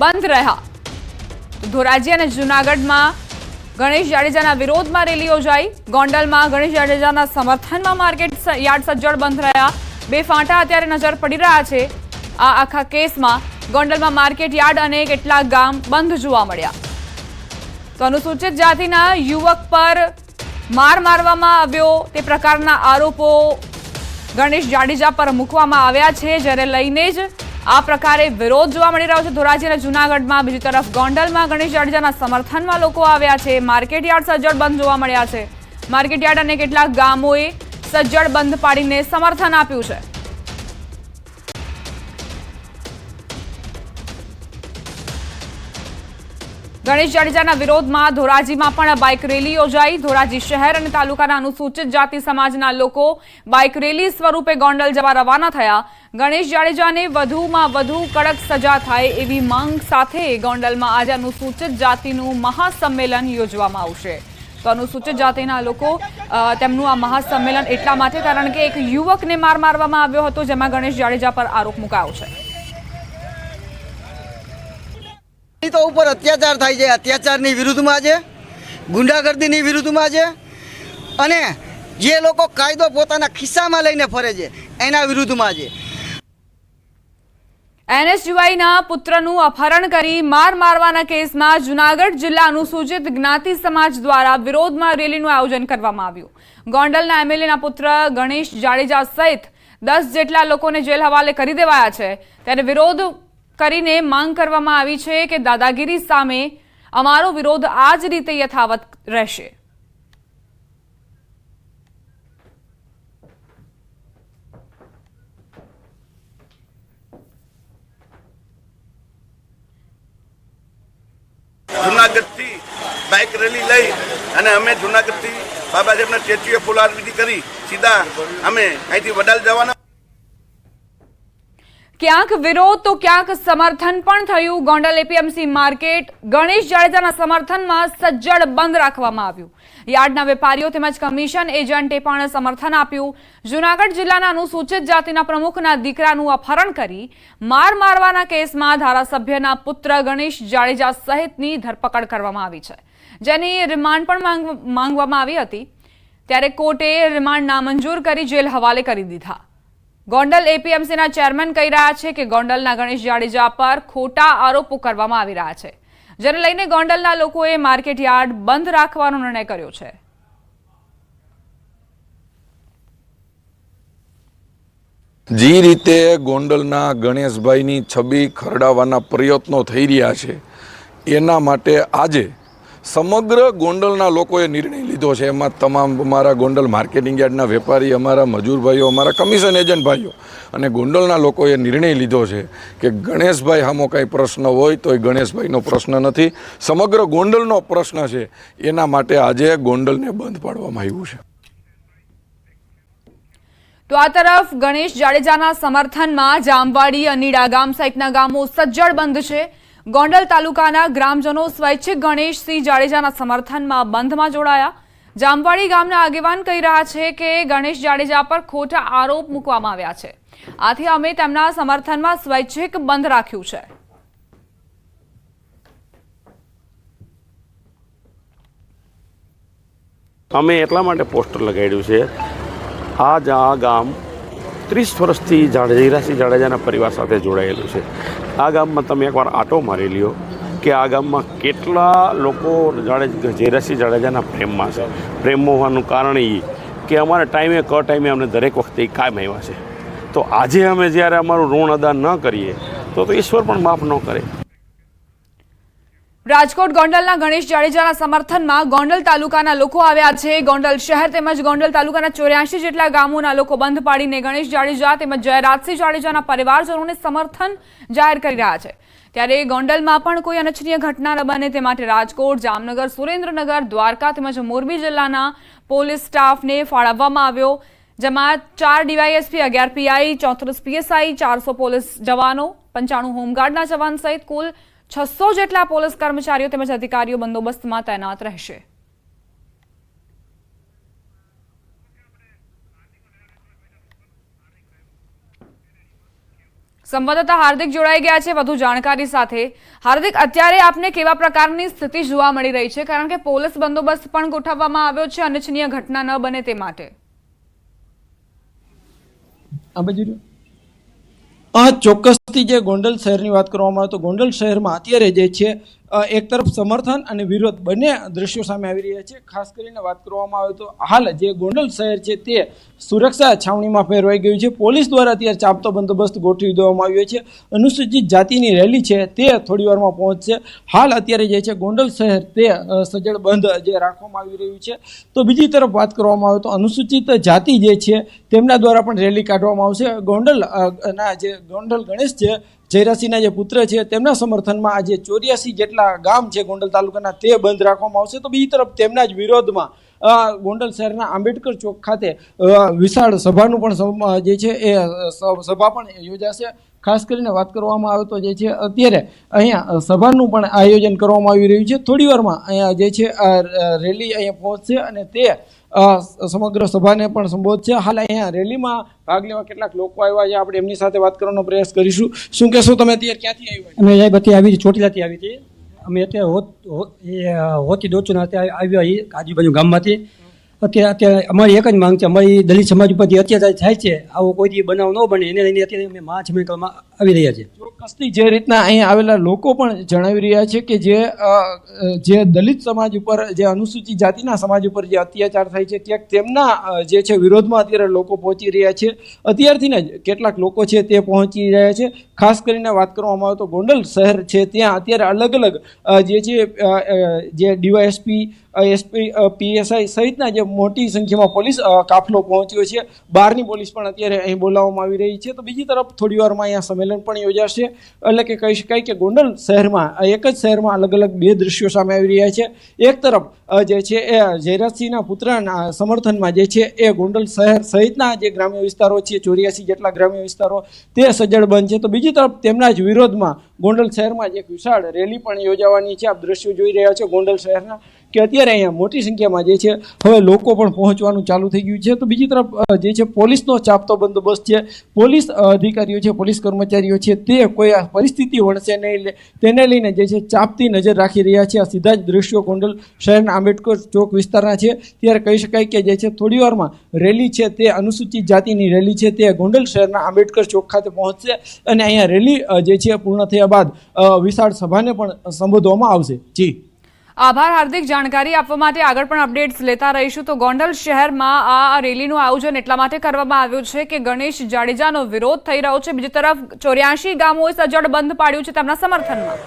બંધ રહ્યા। ધોરાજી અને જૂનાગઢમાં ગણેશ જાડેજાના વિરોધમાં રેલી યોજાઈ। ગોંડલમાં ગણેશ જાડેજાના સમર્થનમાં માર્કેટ યાર્ડ સજ્જડ બંધ રહ્યા। બે ફાંટા અત્યારે નજર પડી રહ્યા છે આ આખા કેસમાં। ગોંડલમાં માર્કેટ યાર્ડ અને કેટલાક ગામ બંધ જોવા મળ્યા। તો અનુસૂચિત જાતિના યુવક પર માર મારવામાં આવ્યો તે પ્રકારના આરોપો ગણેશ જાડેજા પર મૂકવામાં આવ્યા છે, જેને લઈને જ આ પ્રકારે વિરોધ જોવા મળી રહ્યો છે ધોરાજી અને જૂનાગઢમાં। બીજી તરફ ગોંડલમાં ગણેશ જાડેજાના સમર્થનમાં લોકો આવ્યા છે। માર્કેટ યાર્ડ સજ્જડ બંધ જોવા મળ્યા છે। માર્કેટ યાર્ડ અને કેટલાક ગામોએ સજ્જડ બંધ પાડીને સમર્થન આપ્યું છે। ગણેશ જાડેજાના વિરોધમાં ધોરાજીમાં પણ બાઇક રેલી યોજાઈ। ધોરાજી શહેર અને તાલુકાના અનુસૂચિત જાતિ સમાજના લોકો બાઇક રેલી સ્વરૂપે ગોંડલ જવા રવાના થયા। ગણેશ જાડેજાને વધુમાં વધુ કડક સજા થાય એવી માંગ સાથે ગોંડલમાં આજે અનુસૂચિત જાતિનું મહાસંમેલન યોજવામાં આવશે। તો અનુસૂચિત જાતિના લોકો તેમનું આ મહાસંમેલન એટલા માટે કારણ કે એક યુવકને માર મારવામાં આવ્યો હતો, જેમાં ગણેશ જાડેજા પર આરોપ મુકાયો છે। તો ઉપર અત્યાચાર થાય છે, અત્યાચારની વિરુદ્ધમાં છે, ગુંડાગર્દીની વિરુદ્ધમાં છે અને જે લોકો કાયદો પોતાના ખિસ્સામાં લઈને ફરે છે એના વિરુદ્ધમાં છે। એનએસયુઆઈના પુત્રનું અપહરણ કરી માર મારવાના કેસમાં જૂનાગઢ જિલ્લા અનુસૂચિત જ્ઞાતિ સમાજ દ્વારા વિરોધમાં રેલીનું આયોજન કરવામાં આવ્યું। ગોંડલના એમએલએના પુત્ર ગણેશ જાડેજા સહિત 10 જેટલા લોકોને જેલ હવાલે કરી દેવાયા છે। ત્યારે વિરોધ કરીને માંગ કરવામાં આવી છે કે દાદાગીરી સામે અમારો વિરોધ આ જ રીતે યથાવત રહેશે। જૂનાગઢથી બાઇક રેલી લઈ અને અમે જૂનાગઢથી બાબા સાહેબના સ્ટેચ્યુએ ફુલારવિધિ કરી સીધા અમે અહીંથી વડાલ જવાના। ક્યાંક વિરોધ તો ક્યાંક સમર્થન પણ થયું। ગોંડલ એપીએમસી માર્કેટ ગણેશ જાડેજાના સમર્થનમાં સજ્જડ બંધ રાખવામાં આવ્યું। યાર્ડના વેપારીઓ તેમજ કમિશન એજન્ટે પણ સમર્થન આપ્યું। જૂનાગઢ જિલ્લાના અનુસૂચિત જાતિના પ્રમુખના દીકરાનું અપહરણ કરી માર મારવાના કેસમાં ધારાસભ્યના પુત્ર ગણેશ જાડેજા સહિતની ધરપકડ કરવામાં આવી છે, જેની રિમાન્ડ પણ માંગવામાં આવી હતી। ત્યારે કોર્ટે રિમાન્ડ નામંજૂર કરી જેલ હવાલે કરી દીધા। ગોંડલ એપીએમસીના ચેરમેન કહી રહ્યા છે કે ગોંડલના ગણેશ જાડેજા પર ખોટા આરોપો કરવામાં આવી રહ્યા છે, જેને લઈને ગોંડલના લોકોએ માર્કેટ યાર્ડ બંધ રાખવાનો નિર્ણય કર્યો છે। જે રીતે ગોંડલના ગણેશભાઈની છબી ખરડાવવાના પ્રયત્નો થઈ રહ્યા છે એના માટે આજે સમગ્ર ગોંડલના લોકોએ નિર્ણય લીધો છે। એમાં તમામ અમારા ગોંડલ માર્કેટિંગ યાર્ડના વેપારી, અમારા મજૂર ભાઈઓ, અમારા કમિશન એજન્ટ ભાઈઓ અને ગોંડલના લોકોએ નિર્ણય લીધો છે કે ગણેશભાઈ સામો કાંઈ પ્રશ્ન હોય તો એ ગણેશભાઈનો પ્રશ્ન નથી, સમગ્ર ગોંડલનો પ્રશ્ન છે। એના માટે આજે ગોંડલને બંધ પાડવામાં આવ્યું છે। તો આ તરફ ગણેશ જાડેજાના સમર્થનમાં જામવાડી, અનીડા ગામ સહિતના ગામો સજ્જડ બંધ છે। ગોંડલ તાલુકાના ગ્રામજનો સ્વૈચ્છિક ગણેશસિંહ જાડેજાના સમર્થનમાં બંધમાં જોડાયા। જામવાડી ગામના આગેવાન કહી રહ્યા છે કે ગણેશ જાડેજા પર ખોટા આરોપ મૂકવામાં આવ્યા છે, આથી અમે તેમના સમર્થનમાં સ્વૈચ્છિક બંધ રાખ્યું છે। અમે એટલા માટે પોસ્ટર લગાડ્યું છે, આ ગામ 30 વર્ષથી ઝીરાસિંહ જાડેજાના પરિવાર સાથે જોડાયેલું છે। આ ગામમાં તમે એકવાર આંટો મારી લ્યો કે આ ગામમાં કેટલા લોકો ઝીરાસિંહ જાડેજાના પ્રેમમાં છે। પ્રેમમાં હોવાનું કારણ એ કે અમારા ટાઈમે અમને દરેક વખતે કાયમ આવ્યા છે। તો આજે અમે જ્યારે અમારું ઋણ અદા ન કરીએ તો ઈશ્વર પણ માફ ન કરે। રાજકોટ ગોંડલના ગણેશ જાડેજાના સમર્થનમાં ગોંડલ તાલુકાના લોકો આવ્યા છે। ગોંડલ શહેર તેમજ ગોંડલ તાલુકાના 84 જેટલા ગામોના લોકો બંધ પાડીને ગણેશ જાડેજા તેમજ જયરાજસિંહ જાડેજાના પરિવારજનોને સમર્થન જાહેર કરી રહ્યા છે। ત્યારે ગોંડલમાં પણ કોઈ અનિચ્છનીય ઘટના ન બને તે માટે રાજકોટ, જામનગર, સુરેન્દ્રનગર, દ્વારકા તેમજ મોરબી જિલ્લાના પોલીસ સ્ટાફને ફાળવવામાં આવ્યો, જેમાં 4 ડીવાયએસપી, 11 પીઆઈ, 34 પીએસઆઈ, 400 પોલીસ જવાનો, 95 હોમગાર્ડના જવાન સહિત કુલ 600 જેટલા પોલીસ કર્મચારીઓ તેમજ અધિકારીઓ બંદોબસ્તમાં તૈનાત રહેશે। સંવાદદાતા હાર્દિક જોડાઈ ગયા છે વધુ જાણકારી સાથે। હાર્દિક, અત્યારે આપને કેવા પ્રકારની સ્થિતિ જોવા મળી રહી છે, કારણ કે પોલીસ બંદોબસ્ત પણ ગોઠવવામાં આવ્યો છે અનિચ્છનીય ઘટના ન બને તે માટે? ચોક્કસથી જે ગોંડલ શહેરની વાત કરવામાં આવે તો ગોંડલ શહેરમાં અત્યારે જે છે એક તરફ સમર્થન અને વિરોધ બંને દ્રશ્યો સામે આવી રહ્યા છે। ખાસ કરીને વાત કરવામાં આવે તો હાલ જે ગોંડલ શહેર છે તે સુરક્ષા છાવણીમાં ફેરવાઈ ગયું છે। પોલીસ દ્વારા અત્યારે ચાંપતો બંદોબસ્ત ગોઠવી દેવામાં આવ્યો છે। અનુસૂચિત જાતિની રેલી છે તે થોડી વારમાં પહોંચશે। હાલ અત્યારે જે છે ગોંડલ શહેર તે સજ્જડ બંધ જે રાખવામાં આવી રહ્યું છે। તો બીજી તરફ વાત કરવામાં આવે તો અનુસૂચિત જાતિ જે છે તેમના દ્વારા પણ રેલી કાઢવામાં આવશે। ગોંડલ ગણેશ છે જયરાસિંહના જે પુત્ર છે તેમના સમર્થનમાં આજે 84 જેટલા ગામ છે ગોંડલ તાલુકાના તે બંધ રાખવામાં આવશે। તો બીજી તરફ તેમના જ વિરોધમાં ગોંડલ શહેરના આંબેડકર ચોક ખાતે વિશાળ સભાનું પણ જે છે એ સભા પણ યોજાશે। ખાસ કરીને વાત કરવામાં આવે તો જે છે અત્યારે અહીંયા સભાનું પણ આયોજન કરવામાં આવી રહ્યું છે। થોડી વારમાં અહીંયા જે છે રેલી અહીંયા પહોંચશે અને તે સમગ્ર સભાને પણ સંબોધશે। હાલ અહીંયા રેલીમાં ભાગ લેવા કેટલાક લોકો આવ્યા છે, આપણે એમની સાથે વાત કરવાનો પ્રયાસ કરીશું। શું કહેશો તમે અત્યારે ક્યાંથી આવ્યા? અમે સાહેબ આવી ચોટીલાથી આવી હતી। અમે અત્યારે હોતી દોચું આવ્યા આજુબાજુ ગામમાંથી। અત્યારે અમારી એક જ માંગ છે, અમારી દલિત સમાજ ઉપરથી અત્યાચાર થાય છે, આવો કોઈ દી બનાવ ન બને એને લઈને અત્યારે અમે મહાસમેળામાં આવી રહ્યા છીએ। ચોક્કસથી જે રીતના અહીંયા આવેલા લોકો પણ જણાવી રહ્યા છે કે જે દલિત સમાજ ઉપર, જે અનુસૂચિત જાતિના સમાજ ઉપર જે અત્યાચાર થાય છે ક્યાંક તેમના જે છે વિરોધમાં અત્યારે લોકો પહોંચી રહ્યા છે। અત્યારથી જ કેટલાક લોકો છે તે પહોંચી રહ્યા છે। ખાસ કરીને વાત કરવામાં આવે તો ગોંડલ શહેર છે ત્યાં અત્યારે અલગ અલગ જે ડીવાયએસપી, એસપી, પીએસઆઈ સહિતના જે મોટી સંખ્યામાં પોલીસ કાફલો પહોંચ્યો છે। બહારની પોલીસ પણ અત્યારે અહીં બોલાવવામાં આવી રહી છે। તો બીજી તરફ થોડી વારમાં અહીંયા સંમેલન પણ યોજાશે। એટલે કે કહી શકાય કે ગોંડલ શહેરમાં એક જ શહેરમાં અલગ અલગ બે દ્રશ્યો સામે આવી રહ્યા છે। એક તરફ જે છે એ જયરાજસિંહના પુત્રના સમર્થનમાં જે છે એ ગોંડલ શહેર સહિતના જે ગ્રામ્ય વિસ્તારો છે 84 જેટલા ગ્રામ્ય વિસ્તારો તે સજ્જડ બંધ છે। તો બીજી તરફ તેમના જ વિરોધમાં ગોંડલ શહેરમાં એક વિશાળ રેલી પણ યોજાવાની છે। આપ દ્રશ્યો જોઈ રહ્યા છો ગોંડલ શહેરના કે અત્યારે અહીંયા મોટી સંખ્યામાં જે છે હવે લોકો પણ પહોંચવાનું ચાલુ થઈ ગયું છે। તો બીજી તરફ જે છે પોલીસનો ચાંપતો બંદોબસ્ત છે, પોલીસ અધિકારીઓ છે, પોલીસ કર્મચારીઓ છે તે કોઈ આ પરિસ્થિતિ વણસે નહીં તેને લઈને જે છે ચાંપતી નજર રાખી રહ્યા છે। આ સીધા જ દ્રશ્યો ગોંડલ શહેરના આંબેડકર ચોક વિસ્તારના છે। ત્યારે કહી શકાય કે જે છે થોડી વારમાં રેલી છે તે અનુસૂચિત જાતિની રેલી છે તે ગોંડલ શહેરના આંબેડકર ચોક ખાતે પહોંચશે અને અહીંયા રેલી જે છે પૂર્ણ થયા બાદ વિશાળ સભાને પણ સંબોધવામાં આવશે। જી આભાર હાર્દિક, જાણકારી આપવા માટે। આગળ પણ અપડેટ્સ લેતા રહીશું। તો ગોંડલ શહેરમાં આ રેલીનું આયોજન એટલા માટે કરવામાં આવ્યું છે કે ગણેશ જાડેજાનો વિરોધ થઈ રહ્યો છે, બીજી તરફ 84 ગામોએ સજ્જડ બંધ પાડ્યું છે તેમના સમર્થનમાં।